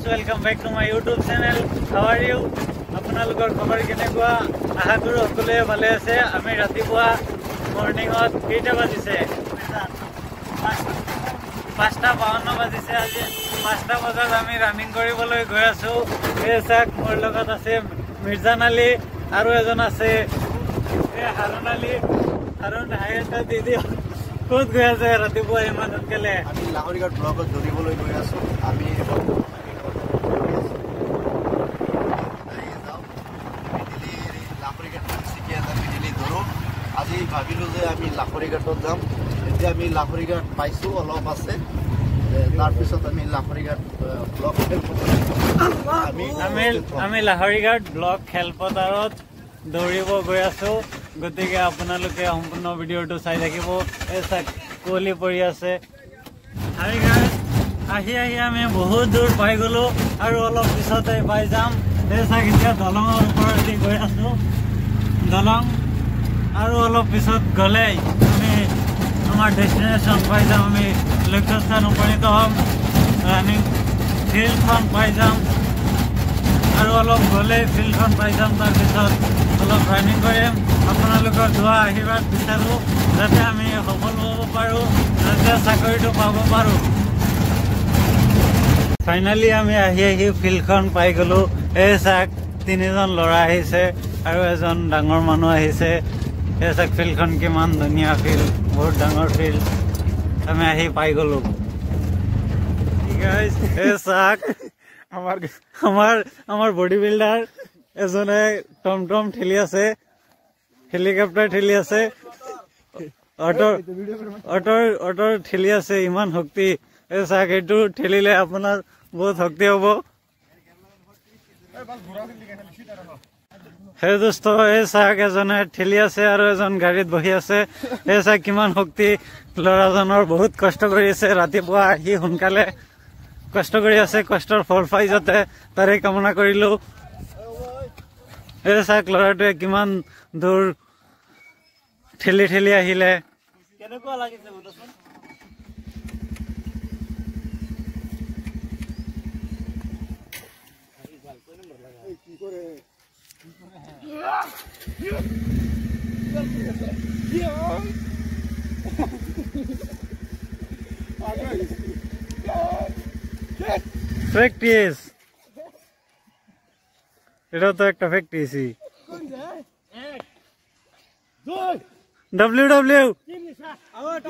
welcome back to my YouTube channel. How are you? আপোনালোকৰ খবৰ কেনেকুৱা? আশা কৰো সকলোৱে ভালে আছে। আমি ৰাতিপুৱা মৰ্নিংত কেইটা বাজিছে? 5:52 বাজিছে। আজি 5টা বজাত আমি ৰানিং কৰিবলৈ গৈ আছো। এই চাক মোৰ লগত আছে মিৰ্জান আলী আৰু এজন আছে হাৰুন আলী। হাৰুন হাইটা দিদি ক'ত গৈ আছে ৰাতিপুৱা ইমান সোনকালে? আমি লাহৰীঘাট ব্লকত দৌৰিবলৈ গৈ আছো। আমি আজি ভাবিলো যে আমি লাহৰীঘাটত যাম। এতিয়া আমি লাহৰীঘাট পাইছো, অলপ আছে। তাৰপিছত আমি লাহৰীঘাট ব্লক আমি লাহৰীঘাট ব্লক খেলপথাৰত দৌৰিব গৈ আছো। গতিকে আপোনালোকে সম্পূৰ্ণ ভিডিঅ'টো চাই থাকিব। এই চাক কুঁৱলী পৰি আছে। লাহৰীঘাট আহি আমি বহুত দূৰ পাই গলো আৰু অলপ পিছতে পাই যাম। এই চাক এতিয়া দলঙৰ ওপৰেদি গৈ আছো। দলং আৰু অলপ পিছত গ'লেই আমি আমাৰ ডেষ্টিনেশ্যন পাই যাম। আমি লক্ষ্যস্থান উপনীত হ'ম। ৰানিং ফিল্ডখন পাই যাম আৰু অলপ গ'লেই ফিল্ডখন পাই যাম। তাৰপিছত অলপ ৰানিং কৰিম। আপোনালোকৰ দোৱা আশীৰ্বাদ বিচাৰোঁ যাতে আমি সফল হ'ব পাৰোঁ, যাতে চাকৰিটো পাব পাৰোঁ। ফাইনেলি আমি আহি ফিল্ডখন পাই গ'লোঁ। এই চাক 3জন ল'ৰা আহিছে আৰু এজন ডাঙৰ মানুহ আহিছে। এই চাক ফিল্ডখন কিমান ধুনীয়া ফিল্ড, বহুত ডাঙৰ ফিল্ড। আমি আহি পাই গ'লোঁ। এই চাক আমাৰ বডি বিল্ডাৰ এজনে টমটম ঠেলি আছে, হেলিকপ্টাৰ ঠেলি আছে, অটৰ ঠেলি আছে। ইমান শক্তি। এই চাক এইটো ঠেলিলে আপোনাৰ বহুত শক্তি হ'ব। সেই দোস্ত, এই চাক এজনে ঠেলি আছে আৰু এজন গাড়ীত বহি আছে। এই চাক কিমান শক্তি। ল'ৰাজনৰ বহুত কষ্ট কৰি আছে। ৰাতিপুৱা আহি সোনকালে কষ্ট কৰি আছে। কষ্টৰ ফল পাই যাতে তাৰে কামনা কৰিলো। এই চাক ল'ৰাটোৱে কিমান দূৰ ঠেলি আহিলে। কেনেকুৱা লাগিছে বুজাচোন? প্ৰ্যাকটিস, এটা তো একটা প্ৰ্যাকটিসই। WW out